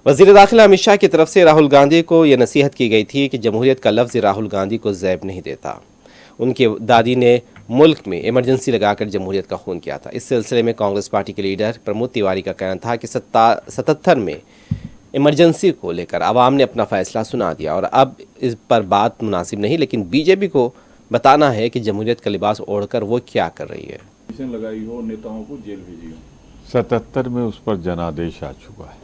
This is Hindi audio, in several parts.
वज़ीर दाखिला अमित शाह की तरफ से राहुल गांधी को यह नसीहत की गई थी कि जमहूरियत का लफ्ज़ राहुल गांधी को ज़ैब नहीं देता। उनकी दादी ने मुल्क में इमरजेंसी लगाकर जमहूरियत का खून किया था। इस सिलसिले में कांग्रेस पार्टी के लीडर प्रमोद तिवारी का कहना था कि 77 में इमरजेंसी को लेकर आवाम ने अपना फैसला सुना दिया और अब इस पर बात मुनासिब नहीं, लेकिन बीजेपी को बताना है कि जमहूरियत का लिबास ओढ़कर वो क्या कर रही है। लगाई हो, नेताओं को जेल भेजी हो। 77 में उस पर जनादेश आ चुका है,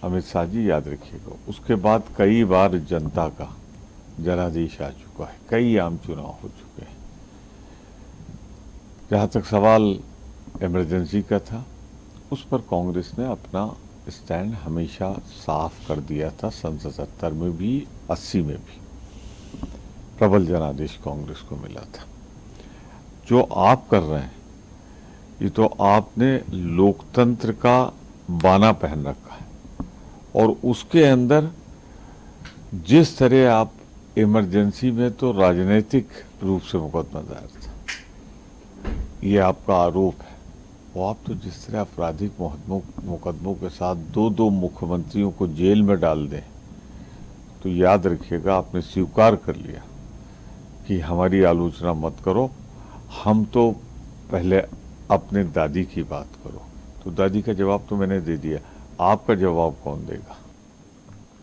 अमित शाह जी याद रखिएगा। उसके बाद कई बार जनता का जनादेश आ चुका है, कई आम चुनाव हो चुके हैं। जहाँ तक सवाल इमरजेंसी का था, उस पर कांग्रेस ने अपना स्टैंड हमेशा साफ कर दिया था। सन 77 में भी, 80 में भी प्रबल जनादेश कांग्रेस को मिला था। जो आप कर रहे हैं, ये तो आपने लोकतंत्र का बाना पहन रखा है और उसके अंदर जिस तरह आप इमरजेंसी में तो राजनीतिक रूप से मुकदमा दायर था, ये आपका आरोप है। वो आप तो जिस तरह आपराधिक मुकदमों के साथ दो मुख्यमंत्रियों को जेल में डाल दें, तो याद रखिएगा आपने स्वीकार कर लिया कि हमारी आलोचना मत करो, हम तो पहले अपने दादी की बात करो। तो दादी का जवाब तो मैंने दे दिया, आपका जवाब कौन देगा?